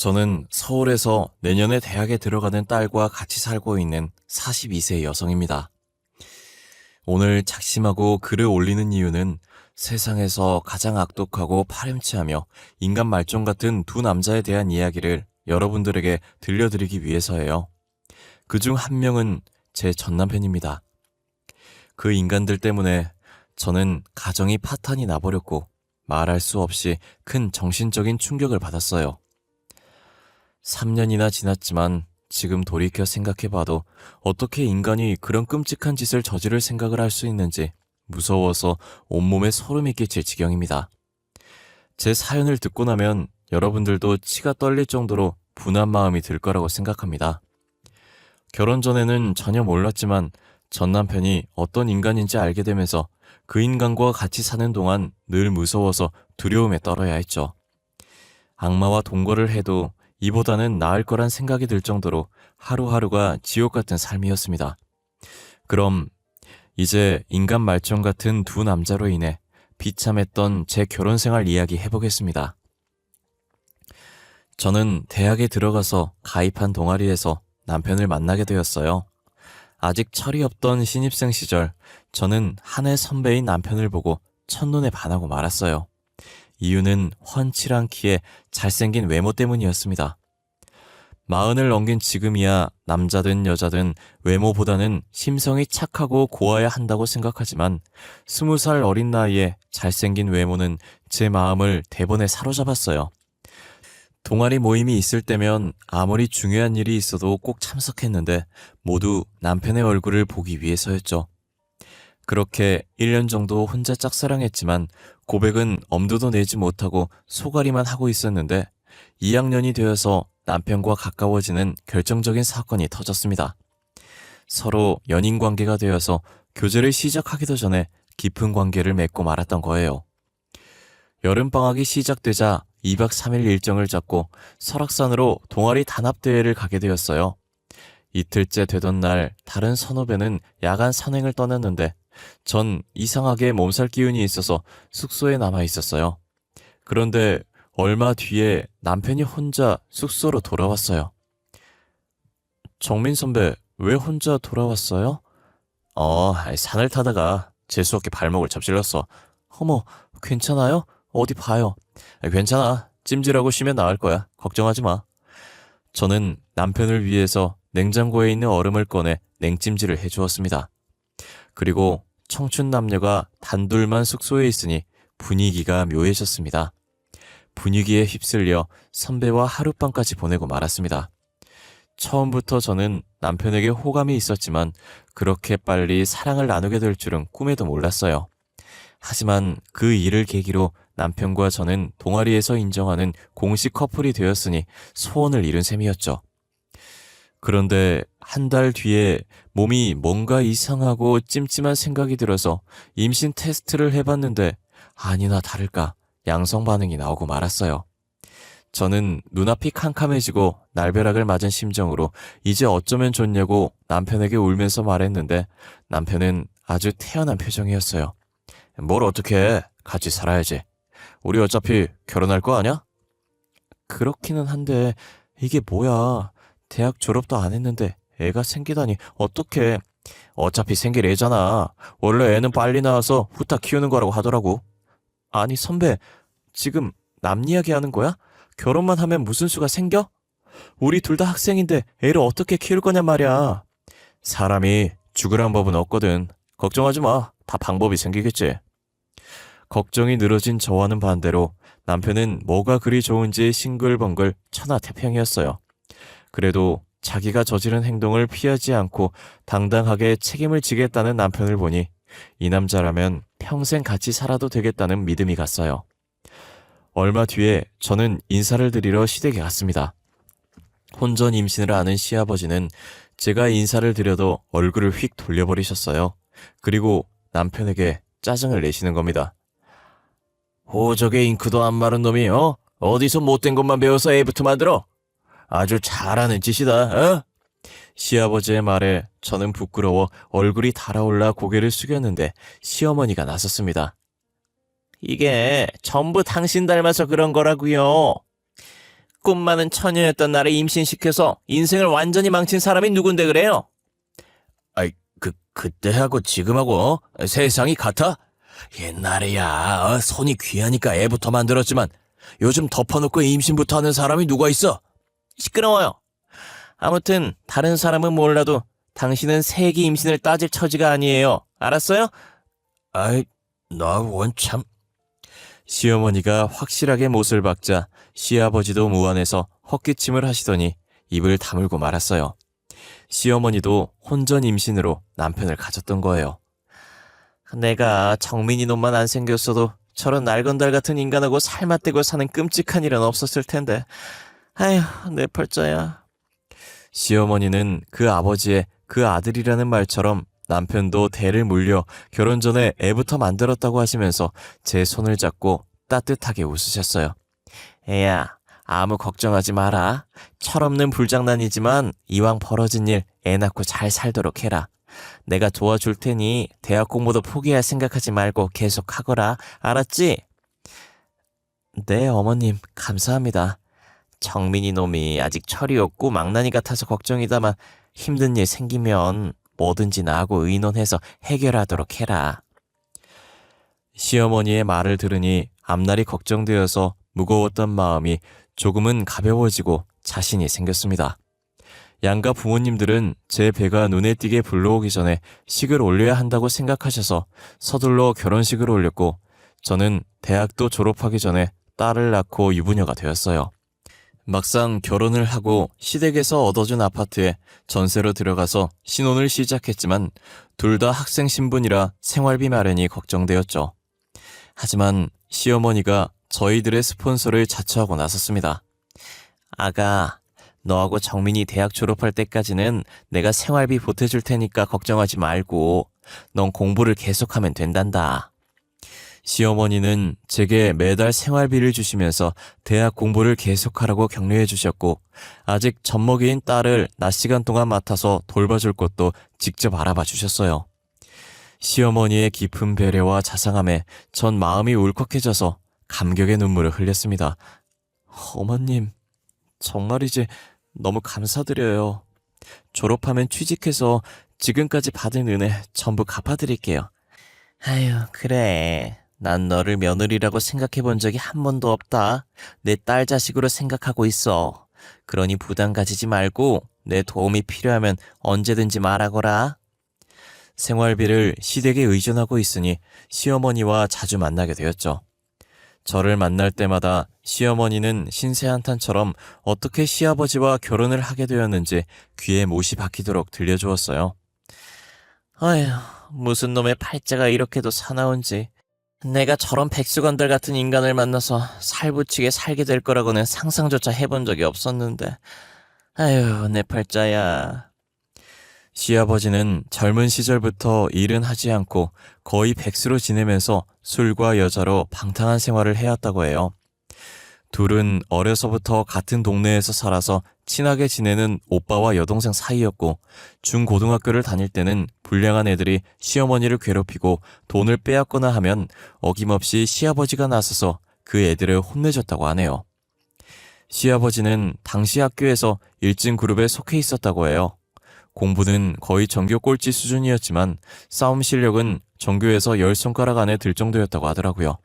저는 서울에서 내년에 대학에 들어가는 딸과 같이 살고 있는 42세 여성입니다. 오늘 작심하고 글을 올리는 이유는 세상에서 가장 악독하고 파렴치하며 인간 말종 같은 두 남자에 대한 이야기를 여러분들에게 들려드리기 위해서예요. 그중 한 명은 제 전남편입니다. 그 인간들 때문에 저는 가정이 파탄이 나버렸고 말할 수 없이 큰 정신적인 충격을 받았어요. 3년이나 지났지만 지금 돌이켜 생각해봐도 어떻게 인간이 그런 끔찍한 짓을 저지를 생각을 할 수 있는지 무서워서 온몸에 소름이 끼칠 지경입니다. 제 사연을 듣고 나면 여러분들도 치가 떨릴 정도로 분한 마음이 들 거라고 생각합니다. 결혼 전에는 전혀 몰랐지만 전 남편이 어떤 인간인지 알게 되면서 그 인간과 같이 사는 동안 늘 무서워서 두려움에 떨어야 했죠. 악마와 동거를 해도 이보다는 나을 거란 생각이 들 정도로 하루하루가 지옥 같은 삶이었습니다. 그럼 이제 인간 말종 같은 두 남자로 인해 비참했던 제 결혼 생활 이야기 해보겠습니다. 저는 대학에 들어가서 가입한 동아리에서 남편을 만나게 되었어요. 아직 철이 없던 신입생 시절 저는 한 해 선배인 남편을 보고 첫눈에 반하고 말았어요. 이유는 훤칠한 키에 잘생긴 외모 때문이었습니다. 40을 넘긴 지금이야 남자든 여자든 외모보다는 심성이 착하고 고와야 한다고 생각하지만 20살 어린 나이에 잘생긴 외모는 제 마음을 대번에 사로잡았어요. 동아리 모임이 있을 때면 아무리 중요한 일이 있어도 꼭 참석했는데 모두 남편의 얼굴을 보기 위해서였죠. 그렇게 1년 정도 혼자 짝사랑했지만 고백은 엄두도 내지 못하고 소가리만 하고 있었는데 2학년이 되어서 남편과 가까워지는 결정적인 사건이 터졌습니다. 서로 연인 관계가 되어서 교제를 시작하기도 전에 깊은 관계를 맺고 말았던 거예요. 여름방학이 시작되자 2박 3일 일정을 잡고 설악산으로 동아리 단합대회를 가게 되었어요. 이틀째 되던 날 다른 선후배는 야간 산행을 떠났는데 전 이상하게 몸살 기운이 있어서 숙소에 남아 있었어요. 그런데 얼마 뒤에 남편이 혼자 숙소로 돌아왔어요. 정민 선배, 왜 혼자 돌아왔어요? 산을 타다가 재수없게 발목을 접질렀어. 어머, 괜찮아요? 어디 봐요. 괜찮아. 찜질하고 쉬면 나을 거야. 걱정하지 마. 저는 남편을 위해서 냉장고에 있는 얼음을 꺼내 냉찜질을 해주었습니다. 그리고 청춘 남녀가 단둘만 숙소에 있으니 분위기가 묘해졌습니다. 분위기에 휩쓸려 선배와 하룻밤까지 보내고 말았습니다. 처음부터 저는 남편에게 호감이 있었지만 그렇게 빨리 사랑을 나누게 될 줄은 꿈에도 몰랐어요. 하지만 그 일을 계기로 남편과 저는 동아리에서 인정하는 공식 커플이 되었으니 소원을 이룬 셈이었죠. 그런데 한 달 뒤에 몸이 뭔가 이상하고 찜찜한 생각이 들어서 임신 테스트를 해봤는데 아니나 다를까 양성 반응이 나오고 말았어요. 저는 눈앞이 캄캄해지고 날벼락을 맞은 심정으로 이제 어쩌면 좋냐고 남편에게 울면서 말했는데 남편은 아주 태연한 표정이었어요. 뭘 어떻게 해? 같이 살아야지. 우리 어차피 결혼할 거 아냐? 그렇기는 한데 이게 뭐야. 대학 졸업도 안 했는데 애가 생기다니 어떡해. 어차피 생길 애잖아. 원래 애는 빨리 낳아서 후딱 키우는 거라고 하더라고. 아니 선배, 지금 남 이야기 하는 거야? 결혼만 하면 무슨 수가 생겨? 우리 둘 다 학생인데 애를 어떻게 키울 거냐 말이야. 사람이 죽으란 법은 없거든. 걱정하지 마. 다 방법이 생기겠지. 걱정이 늘어진 저와는 반대로 남편은 뭐가 그리 좋은지 싱글벙글 천하태평이었어요. 그래도 자기가 저지른 행동을 피하지 않고 당당하게 책임을 지겠다는 남편을 보니 이 남자라면 평생 같이 살아도 되겠다는 믿음이 갔어요. 얼마 뒤에 저는 인사를 드리러 시댁에 갔습니다. 혼전 임신을 아는 시아버지는 제가 인사를 드려도 얼굴을 휙 돌려버리셨어요. 그리고 남편에게 짜증을 내시는 겁니다. 호적에 잉크도 안 마른 놈이 어디서 못된 것만 배워서 애부터 만들어? 아주 잘하는 짓이다. 시아버지의 말에 저는 부끄러워 얼굴이 달아올라 고개를 숙였는데 시어머니가 나섰습니다. 이게 전부 당신 닮아서 그런 거라고요. 꿈 많은 처녀였던 나를 임신시켜서 인생을 완전히 망친 사람이 누군데 그래요? 아이, 그때하고 지금하고 세상이 같아? 옛날에야 손이 귀하니까 애부터 만들었지만 요즘 덮어놓고 임신부터 하는 사람이 누가 있어? 시끄러워요. 아무튼 다른 사람은 몰라도 당신은 세기 임신을 따질 처지가 아니에요. 알았어요? 아이, 나 원참. 시어머니가 확실하게 못을 박자 시아버지도 무안해서 헛기침을 하시더니 입을 다물고 말았어요. 시어머니도 혼전 임신으로 남편을 가졌던 거예요. 내가 정민이 놈만 안 생겼어도 저런 날건달 같은 인간하고 살맛대고 사는 끔찍한 일은 없었을 텐데. 아휴, 내 팔자야. 시어머니는 그 아버지의 그 아들이라는 말처럼 남편도 대를 물려 결혼 전에 애부터 만들었다고 하시면서 제 손을 잡고 따뜻하게 웃으셨어요. 애야, 아무 걱정하지 마라. 철없는 불장난이지만 이왕 벌어진 일 애 낳고 잘 살도록 해라. 내가 도와줄 테니 대학 공부도 포기할 생각하지 말고 계속 하거라. 알았지? 네, 어머님, 감사합니다. 정민이 놈이 아직 철이 없고 망나니 같아서 걱정이다만 힘든 일 생기면 뭐든지 나하고 의논해서 해결하도록 해라. 시어머니의 말을 들으니 앞날이 걱정되어서 무거웠던 마음이 조금은 가벼워지고 자신이 생겼습니다. 양가 부모님들은 제 배가 눈에 띄게 불러오기 전에 식을 올려야 한다고 생각하셔서 서둘러 결혼식을 올렸고 저는 대학도 졸업하기 전에 딸을 낳고 유부녀가 되었어요. 막상 결혼을 하고 시댁에서 얻어준 아파트에 전세로 들어가서 신혼을 시작했지만 둘 다 학생 신분이라 생활비 마련이 걱정되었죠. 하지만 시어머니가 저희들의 스폰서를 자처하고 나섰습니다. 아가, 너하고 정민이 대학 졸업할 때까지는 내가 생활비 보태줄 테니까 걱정하지 말고 넌 공부를 계속하면 된단다. 시어머니는 제게 매달 생활비를 주시면서 대학 공부를 계속하라고 격려해 주셨고 아직 젖먹이인 딸을 낮 시간 동안 맡아서 돌봐줄 것도 직접 알아봐 주셨어요. 시어머니의 깊은 배려와 자상함에 전 마음이 울컥해져서 감격의 눈물을 흘렸습니다. 어머님, 정말이지 너무 감사드려요. 졸업하면 취직해서 지금까지 받은 은혜 전부 갚아드릴게요. 아유, 그래. 난 너를 며느리라고 생각해 본 적이 한 번도 없다. 내 딸 자식으로 생각하고 있어. 그러니 부담 가지지 말고 내 도움이 필요하면 언제든지 말하거라. 생활비를 시댁에 의존하고 있으니 시어머니와 자주 만나게 되었죠. 저를 만날 때마다 시어머니는 신세한탄처럼 어떻게 시아버지와 결혼을 하게 되었는지 귀에 못이 박히도록 들려주었어요. 아휴, 무슨 놈의 팔자가 이렇게도 사나운지. 내가 저런 백수건들 같은 인간을 만나서 살부치게 살게 될 거라고는 상상조차 해본 적이 없었는데. 아휴, 내 팔자야. 시아버지는 젊은 시절부터 일은 하지 않고 거의 백수로 지내면서 술과 여자로 방탕한 생활을 해왔다고 해요. 둘은 어려서부터 같은 동네에서 살아서 친하게 지내는 오빠와 여동생 사이였고 중고등학교를 다닐 때는 불량한 애들이 시어머니를 괴롭히고 돈을 빼앗거나 하면 어김없이 시아버지가 나서서 그 애들을 혼내줬다고 하네요. 시아버지는 당시 학교에서 1진 그룹에 속해 있었다고 해요. 공부는 거의 전교 꼴찌 수준이었지만 싸움 실력은 전교에서 10손가락 안에 들 정도였다고 하더라고요.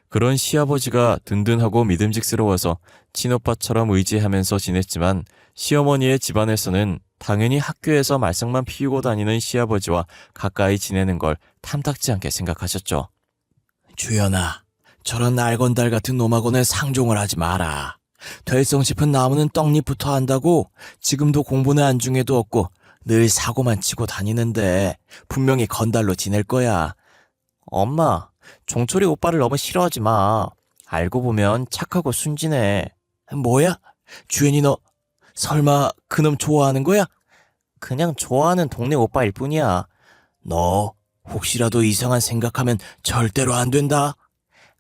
그런 시아버지가 든든하고 믿음직스러워서 친오빠처럼 의지하면서 지냈지만 시어머니의 집안에서는 당연히 학교에서 말썽만 피우고 다니는 시아버지와 가까이 지내는 걸 탐탁지 않게 생각하셨죠. 주연아, 저런 날건달 같은 놈하고는 상종을 하지 마라. 될성 싶은 나무는 떡잎부터 한다고. 지금도 공부는 안중에도 없고 늘 사고만 치고 다니는데 분명히 건달로 지낼 거야. 엄마, 종철이 오빠를 너무 싫어하지 마. 알고 보면 착하고 순진해. 뭐야? 주연이 너 설마 그놈 좋아하는 거야? 그냥 좋아하는 동네 오빠일 뿐이야. 너 혹시라도 이상한 생각하면 절대로 안 된다.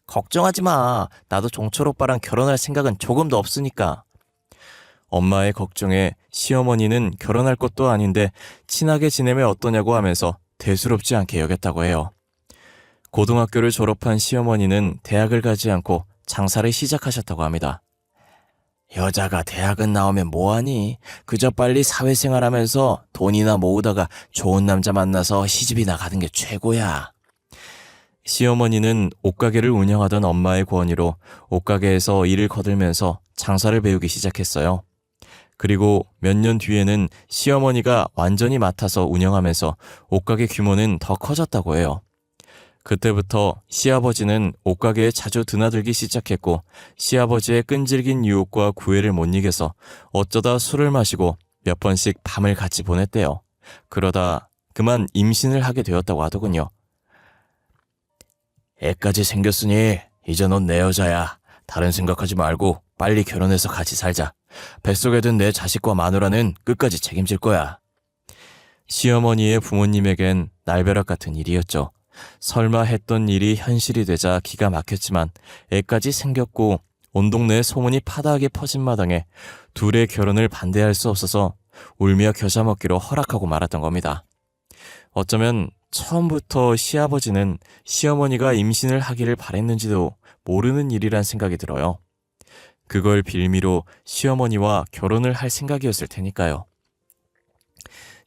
걱정하지 마. 나도 종철 오빠랑 결혼할 생각은 조금도 없으니까. 엄마의 걱정에 시어머니는 결혼할 것도 아닌데 친하게 지내면 어떠냐고 하면서 대수롭지 않게 여겼다고 해요. 고등학교를 졸업한 시어머니는 대학을 가지 않고 장사를 시작하셨다고 합니다. 여자가 대학은 나오면 뭐하니? 그저 빨리 사회생활하면서 돈이나 모으다가 좋은 남자 만나서 시집이나 가는 게 최고야. 시어머니는 옷가게를 운영하던 엄마의 권유로 옷가게에서 일을 거들면서 장사를 배우기 시작했어요. 그리고 몇 년 뒤에는 시어머니가 완전히 맡아서 운영하면서 옷가게 규모는 더 커졌다고 해요. 그때부터 시아버지는 옷가게에 자주 드나들기 시작했고 시아버지의 끈질긴 유혹과 구애를 못 이겨서 어쩌다 술을 마시고 몇 번씩 밤을 같이 보냈대요. 그러다 그만 임신을 하게 되었다고 하더군요. 애까지 생겼으니 이제 넌 내 여자야. 다른 생각하지 말고 빨리 결혼해서 같이 살자. 뱃속에 든 내 자식과 마누라는 끝까지 책임질 거야. 시어머니의 부모님에겐 날벼락 같은 일이었죠. 설마 했던 일이 현실이 되자 기가 막혔지만 애까지 생겼고 온 동네에 소문이 파다하게 퍼진 마당에 둘의 결혼을 반대할 수 없어서 울며 겨자 먹기로 허락하고 말았던 겁니다. 어쩌면 처음부터 시아버지는 시어머니가 임신을 하기를 바랬는지도 모르는 일이란 생각이 들어요. 그걸 빌미로 시어머니와 결혼을 할 생각이었을 테니까요.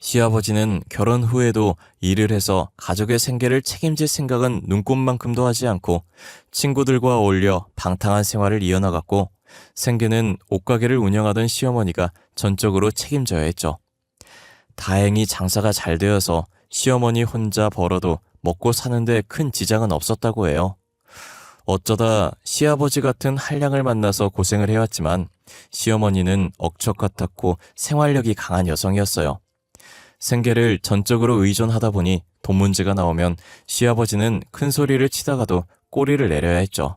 시아버지는 결혼 후에도 일을 해서 가족의 생계를 책임질 생각은 눈꼽만큼도 하지 않고 친구들과 어울려 방탕한 생활을 이어나갔고 생계는 옷가게를 운영하던 시어머니가 전적으로 책임져야 했죠. 다행히 장사가 잘 되어서 시어머니 혼자 벌어도 먹고 사는데 큰 지장은 없었다고 해요. 어쩌다 시아버지 같은 한량을 만나서 고생을 해왔지만 시어머니는 억척 같았고 생활력이 강한 여성이었어요. 생계를 전적으로 의존하다 보니 돈 문제가 나오면 시아버지는 큰 소리를 치다가도 꼬리를 내려야 했죠.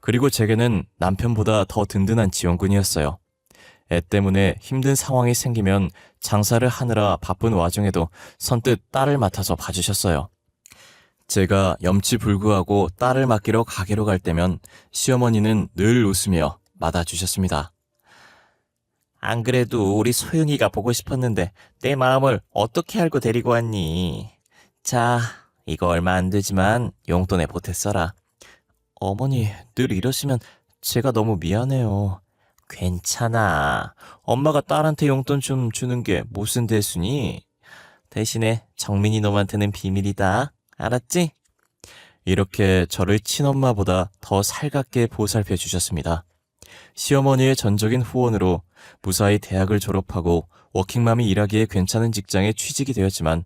그리고 제게는 남편보다 더 든든한 지원군이었어요. 애 때문에 힘든 상황이 생기면 장사를 하느라 바쁜 와중에도 선뜻 딸을 맡아서 봐주셨어요. 제가 염치불구하고 딸을 맡기러 가게로 갈 때면 시어머니는 늘 웃으며 맞아주셨습니다. 안 그래도 우리 소영이가 보고 싶었는데 내 마음을 어떻게 알고 데리고 왔니? 자, 이거 얼마 안 되지만 용돈에 보태 써라. 어머니, 늘 이러시면 제가 너무 미안해요. 괜찮아. 엄마가 딸한테 용돈 좀 주는 게 무슨 대수니? 대신에 정민이 놈한테는 비밀이다. 알았지? 이렇게 저를 친엄마보다 더 살갑게 보살펴 주셨습니다. 시어머니의 전적인 후원으로 무사히 대학을 졸업하고 워킹맘이 일하기에 괜찮은 직장에 취직이 되었지만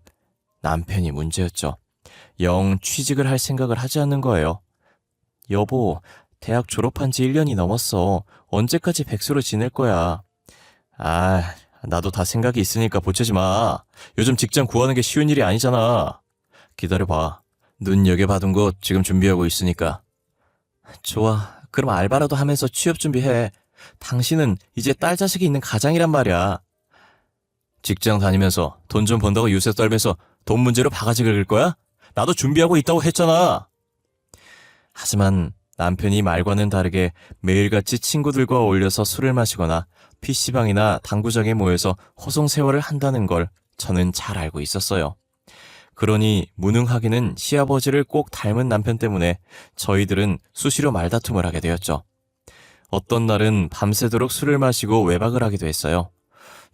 남편이 문제였죠. 영 취직을 할 생각을 하지 않는 거예요. 여보, 대학 졸업한 지 1년이 넘었어. 언제까지 백수로 지낼 거야. 아, 나도 다 생각이 있으니까 보채지 마. 요즘 직장 구하는 게 쉬운 일이 아니잖아. 기다려봐. 눈여겨받은 곳 지금 준비하고 있으니까. 좋아. 그럼 알바라도 하면서 취업 준비해. 당신은 이제 딸 자식이 있는 가장이란 말이야. 직장 다니면서 돈 좀 번다고 유세 떨면서 돈 문제로 바가지 긁을 거야? 나도 준비하고 있다고 했잖아. 하지만 남편이 말과는 다르게 매일같이 친구들과 어울려서 술을 마시거나 PC방이나 당구장에 모여서 허송세월을 한다는 걸 저는 잘 알고 있었어요. 그러니 무능하기는 시아버지를 꼭 닮은 남편 때문에 저희들은 수시로 말다툼을 하게 되었죠. 어떤 날은 밤새도록 술을 마시고 외박을 하기도 했어요.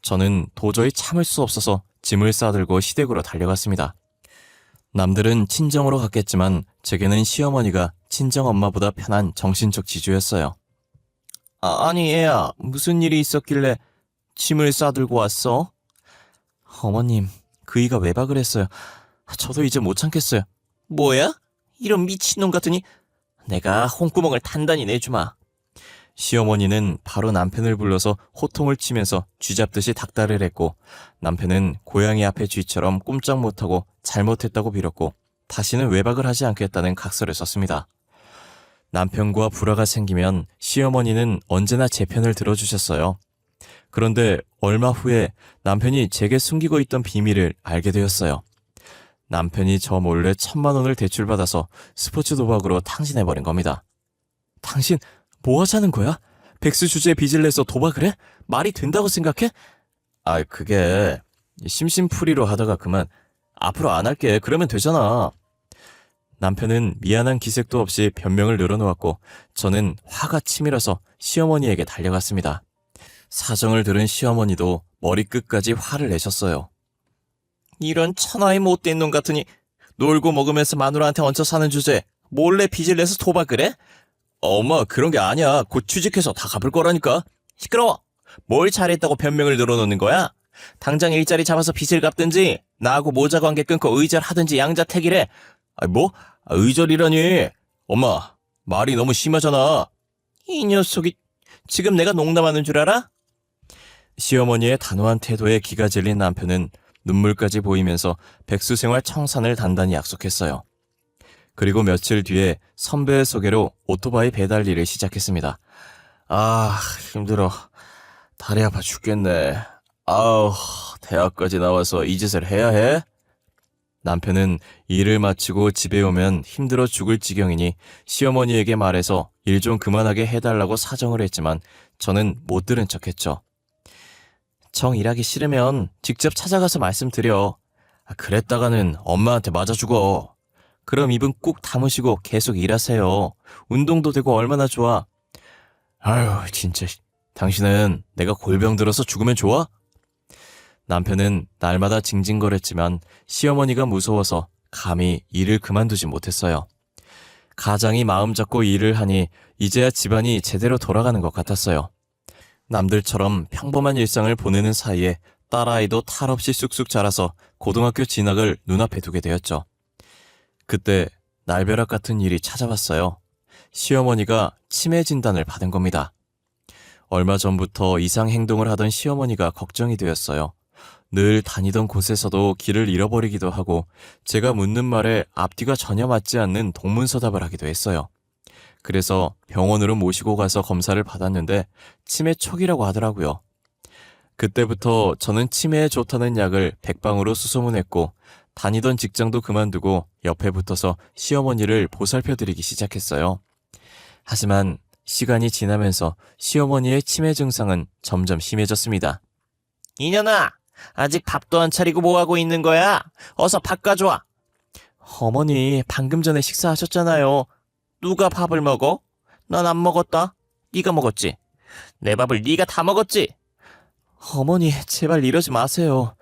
저는 도저히 참을 수 없어서 짐을 싸들고 시댁으로 달려갔습니다. 남들은 친정으로 갔겠지만 제게는 시어머니가 친정엄마보다 편한 정신적 지주였어요. 아니 애야, 무슨 일이 있었길래 짐을 싸들고 왔어? 어머님, 그이가 외박을 했어요. 저도 이제 못 참겠어요. 뭐야? 이런 미친놈 같으니 내가 홍구멍을 단단히 내주마. 시어머니는 바로 남편을 불러서 호통을 치면서 쥐잡듯이 닥달을 했고 남편은 고양이 앞에 쥐처럼 꼼짝 못하고 잘못했다고 빌었고 다시는 외박을 하지 않겠다는 각서를 썼습니다. 남편과 불화가 생기면 시어머니는 언제나 제 편을 들어주셨어요. 그런데 얼마 후에 남편이 제게 숨기고 있던 비밀을 알게 되었어요. 남편이 저 몰래 1,000만 원을 대출받아서 스포츠 도박으로 탕진해버린 겁니다. 당신 뭐 하자는 거야? 백수 주제에 빚을 내서 도박을 해? 말이 된다고 생각해? 그게 심심풀이로 하다가 그만. 앞으로 안 할게. 그러면 되잖아. 남편은 미안한 기색도 없이 변명을 늘어놓았고 저는 화가 치밀어서 시어머니에게 달려갔습니다. 사정을 들은 시어머니도 머리끝까지 화를 내셨어요. 이런 천하의 못된 놈 같으니 놀고 먹으면서 마누라한테 얹혀 사는 주제에 몰래 빚을 내서 도박을 해? 엄마, 그런 게 아니야. 곧 취직해서 다 갚을 거라니까. 시끄러워. 뭘 잘했다고 변명을 늘어놓는 거야? 당장 일자리 잡아서 빚을 갚든지 나하고 모자 관계 끊고 의절하든지 양자택일해. 뭐? 의절이라니. 엄마, 말이 너무 심하잖아. 이 녀석이 지금 내가 농담하는 줄 알아? 시어머니의 단호한 태도에 기가 질린 남편은 눈물까지 보이면서 백수생활 청산을 단단히 약속했어요. 그리고 며칠 뒤에 선배의 소개로 오토바이 배달 일을 시작했습니다. 아, 힘들어. 다리 아파 죽겠네. 아우, 대학까지 나와서 이 짓을 해야 해? 남편은 일을 마치고 집에 오면 힘들어 죽을 지경이니 시어머니에게 말해서 일 좀 그만하게 해달라고 사정을 했지만 저는 못 들은 척했죠. 정 일하기 싫으면 직접 찾아가서 말씀드려. 그랬다가는 엄마한테 맞아 죽어. 그럼 입은 꾹 다무시고 계속 일하세요. 운동도 되고 얼마나 좋아. 아유, 진짜. 당신은 내가 골병 들어서 죽으면 좋아? 남편은 날마다 징징거렸지만 시어머니가 무서워서 감히 일을 그만두지 못했어요. 가장이 마음 잡고 일을 하니 이제야 집안이 제대로 돌아가는 것 같았어요. 남들처럼 평범한 일상을 보내는 사이에 딸아이도 탈없이 쑥쑥 자라서 고등학교 진학을 눈앞에 두게 되었죠. 그때 날벼락 같은 일이 찾아왔어요. 시어머니가 치매 진단을 받은 겁니다. 얼마 전부터 이상 행동을 하던 시어머니가 걱정이 되었어요. 늘 다니던 곳에서도 길을 잃어버리기도 하고 제가 묻는 말에 앞뒤가 전혀 맞지 않는 동문서답을 하기도 했어요. 그래서 병원으로 모시고 가서 검사를 받았는데 치매 초기라고 하더라고요. 그때부터 저는 치매에 좋다는 약을 백방으로 수소문했고 다니던 직장도 그만두고 옆에 붙어서 시어머니를 보살펴드리기 시작했어요. 하지만 시간이 지나면서 시어머니의 치매 증상은 점점 심해졌습니다. 이년아, 아직 밥도 안 차리고 뭐하고 있는 거야? 어서 밥 가져와. 어머니, 방금 전에 식사하셨잖아요. 누가 밥을 먹어? 난 안 먹었다. 네가 먹었지? 내 밥을 네가 다 먹었지? 어머니, 제발 이러지 마세요.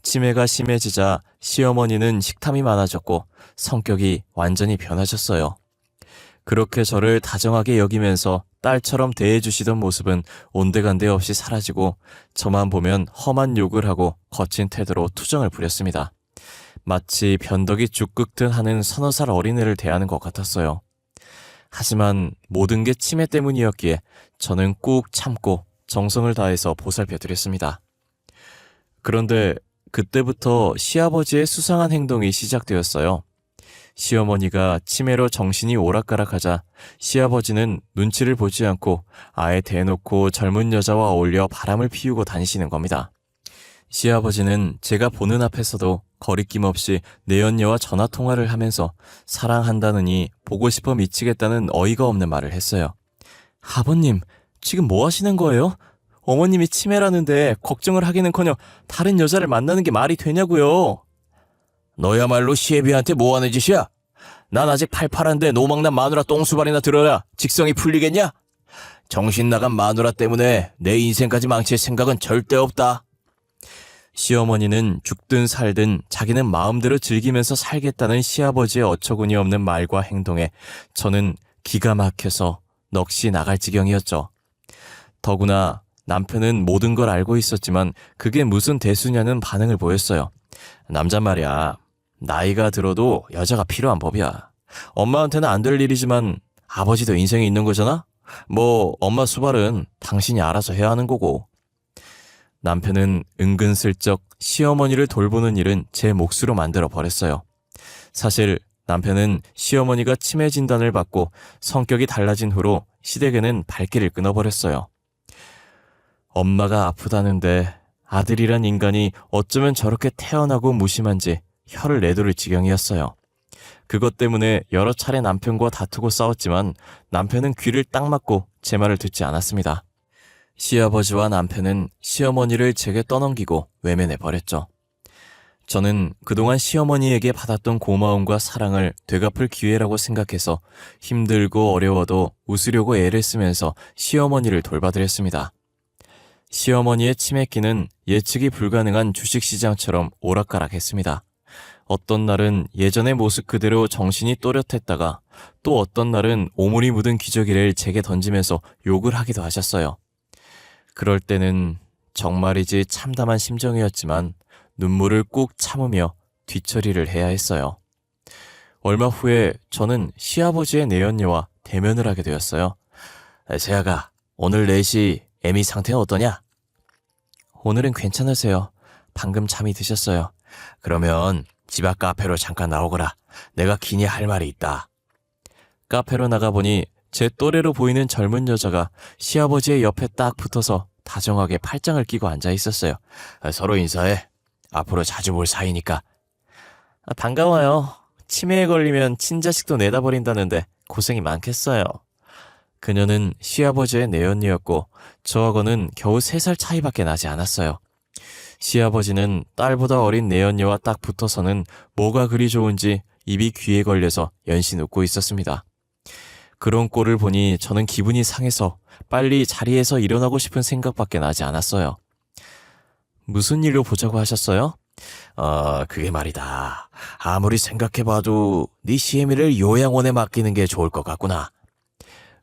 치매가 심해지자 시어머니는 식탐이 많아졌고 성격이 완전히 변하셨어요. 그렇게 저를 다정하게 여기면서 딸처럼 대해주시던 모습은 온데간데 없이 사라지고 저만 보면 험한 욕을 하고 거친 태도로 투정을 부렸습니다. 마치 변덕이 죽 긁듯 하는 3~4살 어린애를 대하는 것 같았어요. 하지만 모든 게 치매 때문이었기에 저는 꾹 참고 정성을 다해서 보살펴드렸습니다. 그런데 그때부터 시아버지의 수상한 행동이 시작되었어요. 시어머니가 치매로 정신이 오락가락하자 시아버지는 눈치를 보지 않고 아예 대놓고 젊은 여자와 어울려 바람을 피우고 다니시는 겁니다. 시아버지는 제가 보는 앞에서도 거리낌 없이 내연녀와 전화통화를 하면서 사랑한다느니 보고 싶어 미치겠다는 어이가 없는 말을 했어요. 아버님, 지금 뭐 하시는 거예요? 어머님이 치매라는데 걱정을 하기는커녕 다른 여자를 만나는 게 말이 되냐고요. 너야말로 시애비한테 뭐하는 짓이야? 난 아직 팔팔한데 노망난 마누라 똥수발이나 들어야 직성이 풀리겠냐? 정신 나간 마누라 때문에 내 인생까지 망칠 생각은 절대 없다. 시어머니는 죽든 살든 자기는 마음대로 즐기면서 살겠다는 시아버지의 어처구니 없는 말과 행동에 저는 기가 막혀서 넋이 나갈 지경이었죠. 더구나 남편은 모든 걸 알고 있었지만 그게 무슨 대수냐는 반응을 보였어요. 남잔 말이야. 나이가 들어도 여자가 필요한 법이야. 엄마한테는 안 될 일이지만 아버지도 인생이 있는 거잖아? 뭐 엄마 수발은 당신이 알아서 해야 하는 거고. 남편은 은근슬쩍 시어머니를 돌보는 일은 제 몫으로 만들어 버렸어요. 사실 남편은 시어머니가 치매 진단을 받고 성격이 달라진 후로 시댁에는 발길을 끊어버렸어요. 엄마가 아프다는데 아들이란 인간이 어쩌면 저렇게 태어나고 무심한지 혀를 내두를 지경이었어요. 그것 때문에 여러 차례 남편과 다투고 싸웠지만 남편은 귀를 딱 막고 제 말을 듣지 않았습니다. 시아버지와 남편은 시어머니를 제게 떠넘기고 외면해버렸죠. 저는 그동안 시어머니에게 받았던 고마움과 사랑을 되갚을 기회라고 생각해서 힘들고 어려워도 웃으려고 애를 쓰면서 시어머니를 돌봐드렸습니다. 시어머니의 치매기는 예측이 불가능한 주식시장처럼 오락가락했습니다. 어떤 날은 예전의 모습 그대로 정신이 또렷했다가 또 어떤 날은 오물이 묻은 기저귀를 제게 던지면서 욕을 하기도 하셨어요. 그럴 때는 정말이지 참담한 심정이었지만 눈물을 꾹 참으며 뒤처리를 해야 했어요. 얼마 후에 저는 시아버지의 내연녀와 대면을 하게 되었어요. 세아가, 오늘 4시 애미 상태는 어떠냐? 오늘은 괜찮으세요. 방금 잠이 드셨어요. 그러면 집 앞 카페로 잠깐 나오거라. 내가 기니 할 말이 있다. 카페로 나가보니 제 또래로 보이는 젊은 여자가 시아버지의 옆에 딱 붙어서 다정하게 팔짱을 끼고 앉아 있었어요. 서로 인사해. 앞으로 자주 볼 사이니까. 반가워요. 치매에 걸리면 친자식도 내다버린다는데 고생이 많겠어요. 그녀는 시아버지의 내연녀였고 저하고는 겨우 3살 차이밖에 나지 않았어요. 시아버지는 딸보다 어린 내연녀와 딱 붙어서는 뭐가 그리 좋은지 입이 귀에 걸려서 연신 웃고 있었습니다. 그런 꼴을 보니 저는 기분이 상해서 빨리 자리에서 일어나고 싶은 생각밖에 나지 않았어요. 무슨 일로 보자고 하셨어요? 그게 말이다. 아무리 생각해봐도 네 시애미를 요양원에 맡기는 게 좋을 것 같구나.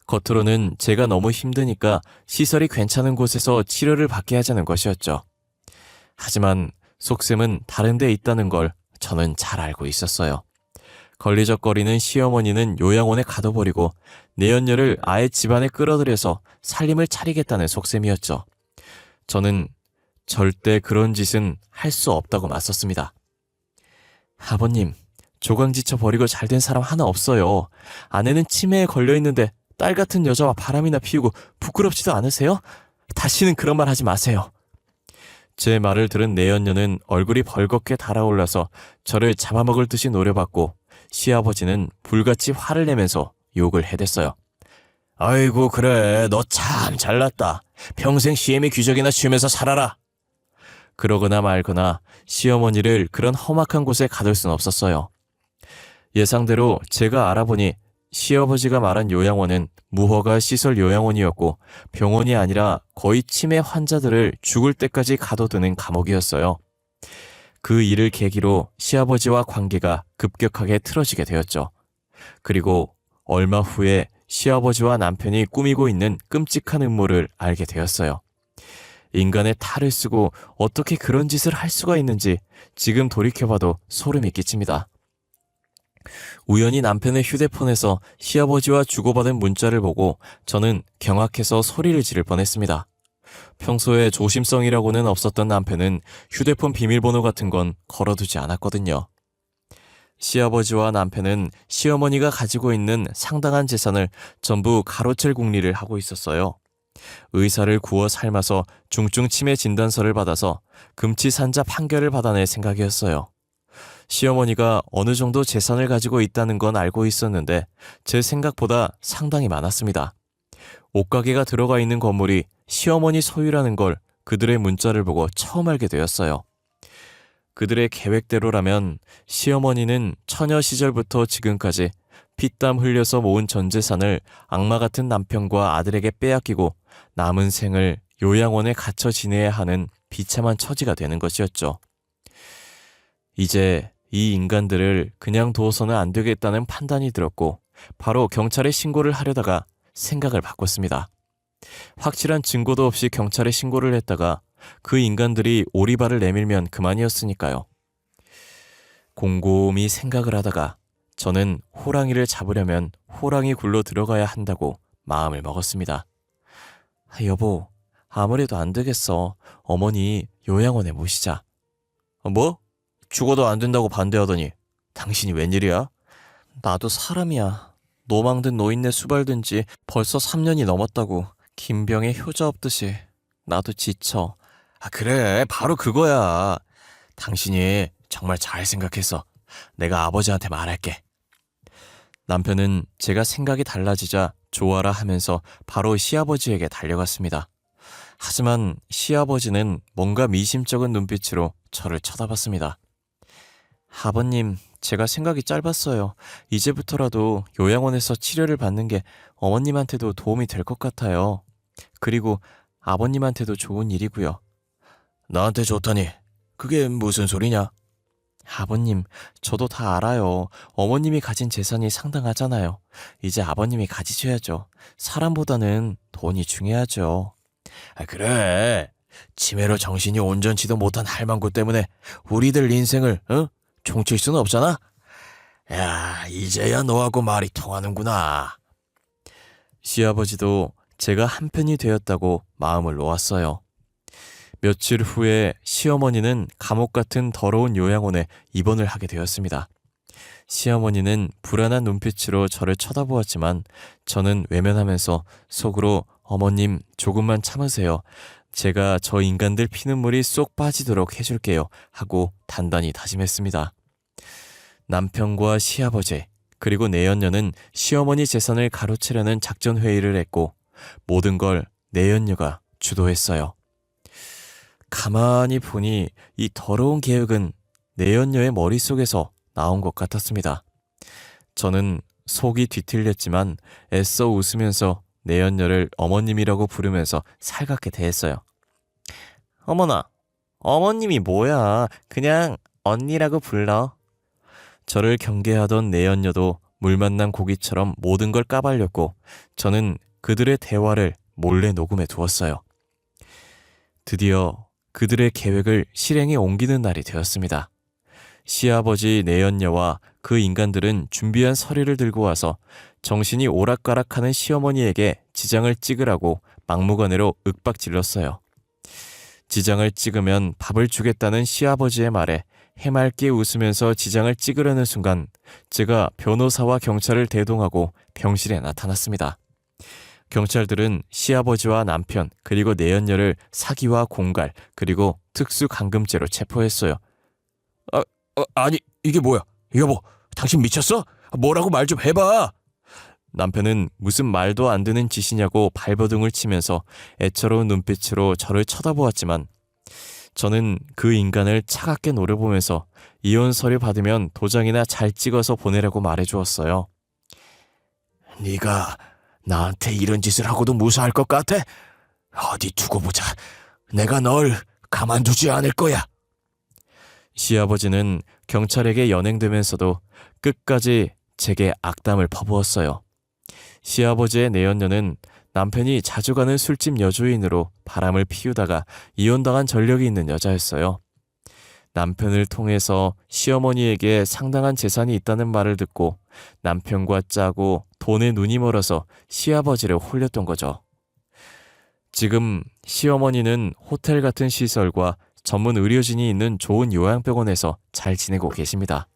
겉으로는 제가 너무 힘드니까 시설이 괜찮은 곳에서 치료를 받게 하자는 것이었죠. 하지만 속셈은 다른 데 있다는 걸 저는 잘 알고 있었어요. 걸리적거리는 시어머니는 요양원에 가둬버리고 내연녀를 아예 집안에 끌어들여서 살림을 차리겠다는 속셈이었죠. 저는 절대 그런 짓은 할 수 없다고 맞섰습니다. 아버님, 조강지쳐 버리고 잘된 사람 하나 없어요. 아내는 치매에 걸려있는데 딸 같은 여자와 바람이나 피우고 부끄럽지도 않으세요? 다시는 그런 말 하지 마세요. 제 말을 들은 내연녀는 얼굴이 벌겋게 달아올라서 저를 잡아먹을 듯이 노려봤고 시아버지는 불같이 화를 내면서 욕을 해댔어요. 아이고 그래, 너 참 잘났다. 평생 시애미 귀적이나 쉬면서 살아라. 그러거나 말거나 시어머니를 그런 험악한 곳에 가둘 순 없었어요. 예상대로 제가 알아보니 시아버지가 말한 요양원은 무허가 시설 요양원이었고 병원이 아니라 거의 치매 환자들을 죽을 때까지 가둬두는 감옥이었어요. 그 일을 계기로 시아버지와 관계가 급격하게 틀어지게 되었죠. 그리고 얼마 후에 시아버지와 남편이 꾸미고 있는 끔찍한 음모를 알게 되었어요. 인간의 탈을 쓰고 어떻게 그런 짓을 할 수가 있는지 지금 돌이켜봐도 소름이 끼칩니다. 우연히 남편의 휴대폰에서 시아버지와 주고받은 문자를 보고 저는 경악해서 소리를 지를 뻔했습니다. 평소에 조심성이라고는 없었던 남편은 휴대폰 비밀번호 같은 건 걸어두지 않았거든요. 시아버지와 남편은 시어머니가 가지고 있는 상당한 재산을 전부 가로챌 궁리를 하고 있었어요. 의사를 구워 삶아서 중증 치매 진단서를 받아서 금치산자 판결을 받아낼 생각이었어요. 시어머니가 어느 정도 재산을 가지고 있다는 건 알고 있었는데 제 생각보다 상당히 많았습니다. 옷가게가 들어가 있는 건물이 시어머니 소유라는 걸 그들의 문자를 보고 처음 알게 되었어요. 그들의 계획대로라면 시어머니는 처녀 시절부터 지금까지 피땀 흘려서 모은 전 재산을 악마 같은 남편과 아들에게 빼앗기고 남은 생을 요양원에 갇혀 지내야 하는 비참한 처지가 되는 것이었죠. 이제 이 인간들을 그냥 두어서는 안 되겠다는 판단이 들었고 바로 경찰에 신고를 하려다가 생각을 바꿨습니다. 확실한 증거도 없이 경찰에 신고를 했다가 그 인간들이 오리발을 내밀면 그만이었으니까요. 곰곰이 생각을 하다가 저는 호랑이를 잡으려면 호랑이 굴로 들어가야 한다고 마음을 먹었습니다. 여보, 아무래도 안 되겠어. 어머니 요양원에 모시자. 뭐? 죽어도 안 된다고 반대하더니 당신이 웬일이야? 나도 사람이야. 노망든 노인네 수발든 지 벌써 3년이 넘었다고. 김병에 효자 없듯이. 나도 지쳐. 그래, 바로 그거야. 당신이 정말 잘 생각했어. 내가 아버지한테 말할게. 남편은 제가 생각이 달라지자 좋아라 하면서 바로 시아버지에게 달려갔습니다. 하지만 시아버지는 뭔가 미심쩍은 눈빛으로 저를 쳐다봤습니다. 아버님, 제가 생각이 짧았어요. 이제부터라도 요양원에서 치료를 받는 게 어머님한테도 도움이 될 것 같아요. 그리고 아버님한테도 좋은 일이고요. 나한테 좋다니 그게 무슨 소리냐? 아버님, 저도 다 알아요. 어머님이 가진 재산이 상당하잖아요. 이제 아버님이 가지셔야죠. 사람보다는 돈이 중요하죠. 그래. 치매로 정신이 온전치도 못한 할망구 때문에 우리들 인생을 종칠 수는 없잖아. 야, 이제야 너하고 말이 통하는구나. 시아버지도 제가 한편이 되었다고 마음을 놓았어요. 며칠 후에 시어머니는 감옥 같은 더러운 요양원에 입원을 하게 되었습니다. 시어머니는 불안한 눈빛으로 저를 쳐다보았지만 저는 외면하면서 속으로 어머님 조금만 참으세요. 제가 저 인간들 피눈물이 쏙 빠지도록 해줄게요 하고 단단히 다짐했습니다. 남편과 시아버지 그리고 내연녀는 시어머니 재산을 가로채려는 작전 회의를 했고 모든 걸 내연녀가 주도했어요. 가만히 보니 이 더러운 계획은 내연녀의 머릿속에서 나온 것 같았습니다. 저는 속이 뒤틀렸지만 애써 웃으면서 내연녀를 어머님이라고 부르면서 살갑게 대했어요. 어머나, 어머님이 뭐야. 그냥 언니라고 불러. 저를 경계하던 내연녀도 물 만난 고기처럼 모든 걸 까발렸고 저는 그들의 대화를 몰래 녹음해 두었어요. 드디어 그들의 계획을 실행에 옮기는 날이 되었습니다. 시아버지 내연녀와 그 인간들은 준비한 서류를 들고 와서 정신이 오락가락하는 시어머니에게 지장을 찍으라고 막무가내로 윽박질렀어요. 지장을 찍으면 밥을 주겠다는 시아버지의 말에 해맑게 웃으면서 지장을 찍으려는 순간 제가 변호사와 경찰을 대동하고 병실에 나타났습니다. 경찰들은 시아버지와 남편 그리고 내연녀를 사기와 공갈 그리고 특수감금죄로 체포했어요. 아니 이게 뭐야? 여보, 당신 미쳤어? 뭐라고 말 좀 해봐. 남편은 무슨 말도 안 되는 짓이냐고 발버둥을 치면서 애처로운 눈빛으로 저를 쳐다보았지만 저는 그 인간을 차갑게 노려보면서 이혼 서류 받으면 도장이나 잘 찍어서 보내라고 말해주었어요. 네가 나한테 이런 짓을 하고도 무사할 것 같아? 어디 두고 보자. 내가 널 가만두지 않을 거야. 시아버지는 경찰에게 연행되면서도 끝까지 제게 악담을 퍼부었어요. 시아버지의 내연녀는 남편이 자주 가는 술집 여주인으로 바람을 피우다가 이혼당한 전력이 있는 여자였어요. 남편을 통해서 시어머니에게 상당한 재산이 있다는 말을 듣고 남편과 짜고 돈에 눈이 멀어서 시아버지를 홀렸던 거죠. 지금 시어머니는 호텔 같은 시설과 전문 의료진이 있는 좋은 요양병원에서 잘 지내고 계십니다.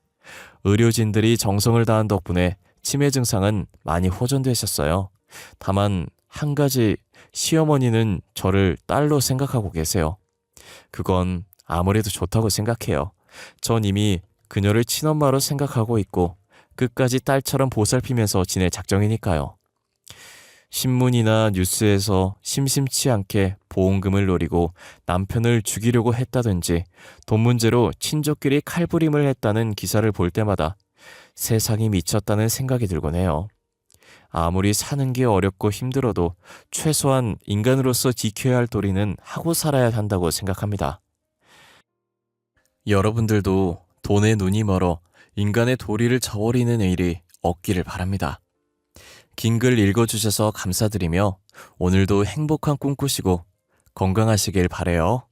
의료진들이 정성을 다한 덕분에 치매 증상은 많이 호전되셨어요. 다만 한 가지, 시어머니는 저를 딸로 생각하고 계세요. 그건 아무래도 좋다고 생각해요. 전 이미 그녀를 친엄마로 생각하고 있고 끝까지 딸처럼 보살피면서 지낼 작정이니까요. 신문이나 뉴스에서 심심치 않게 보험금을 노리고 남편을 죽이려고 했다든지 돈 문제로 친족끼리 칼부림을 했다는 기사를 볼 때마다 세상이 미쳤다는 생각이 들곤 해요. 아무리 사는 게 어렵고 힘들어도 최소한 인간으로서 지켜야 할 도리는 하고 살아야 한다고 생각합니다. 여러분들도 돈에 눈이 멀어 인간의 도리를 저버리는 일이 없기를 바랍니다. 긴 글 읽어주셔서 감사드리며 오늘도 행복한 꿈 꾸시고 건강하시길 바래요.